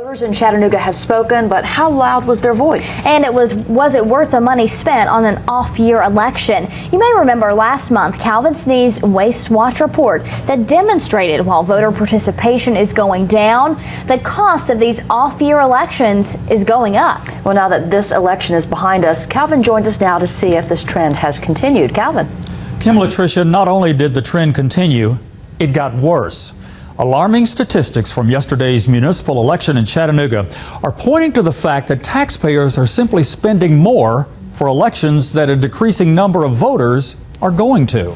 Voters in Chattanooga have spoken, but how loud was their voice? And was it worth the money spent on an off-year election? You may remember last month Calvin Sneed's Waste Watch report that demonstrated while voter participation is going down, the cost of these off-year elections is going up. Well, now that this election is behind us, Calvin joins us now to see if this trend has continued. Calvin. Kim, Latricia, not only did the trend continue, it got worse. Alarming statistics from yesterday's municipal election in Chattanooga are pointing to the fact that taxpayers are simply spending more for elections that a decreasing number of voters are going to.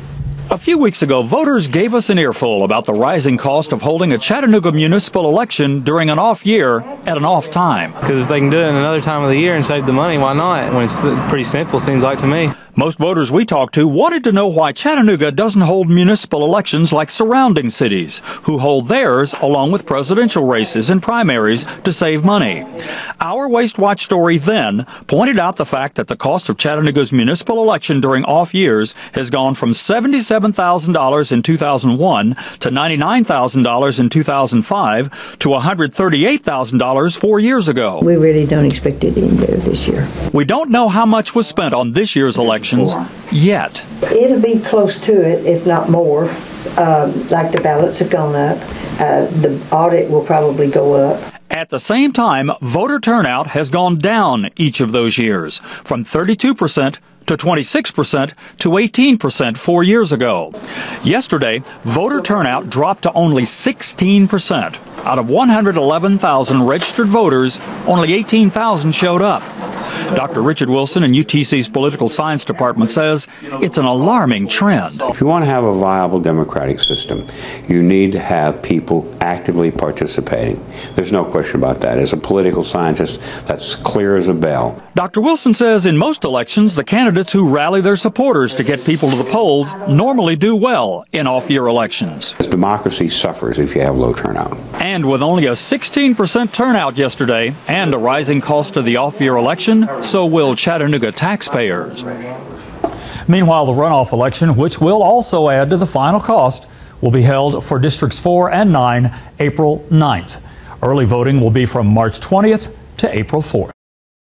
A few weeks ago, voters gave us an earful about the rising cost of holding a Chattanooga municipal election during an off year at an off time. Because they can do it in another time of the year and save the money, why not? When it's pretty simple, seems like to me. Most voters we talked to wanted to know why Chattanooga doesn't hold municipal elections like surrounding cities, who hold theirs along with presidential races and primaries to save money. Our Waste Watch story then pointed out the fact that the cost of Chattanooga's municipal election during off years has gone from $77,000 in 2001 to $99,000 in 2005 to $138,000 4 years ago. We really don't expect it any better this year. We don't know how much was spent on this year's elections yet. It'll be close to it, if not more. Like the ballots have gone up. The audit will probably go up. At the same time, voter turnout has gone down each of those years, from 32% to 26% to 18% 4 years ago. Yesterday, voter turnout dropped to only 16%. Out of 111,000 registered voters, only 18,000 showed up. Dr. Richard Wilson in UTC's Political Science Department says it's an alarming trend. If you want to have a viable democratic system, you need to have people actively participating. There's no question about that. As a political scientist, that's clear as a bell. Dr. Wilson says in most elections, the candidates who rally their supporters to get people to the polls normally do well in off-year elections. Democracy suffers if you have low turnout. And with only a 16% turnout yesterday and a rising cost of the off-year election, so will Chattanooga taxpayers. Meanwhile, the runoff election, which will also add to the final cost, will be held for Districts 4 and 9 April 9th. Early voting will be from March 20th to April 4th.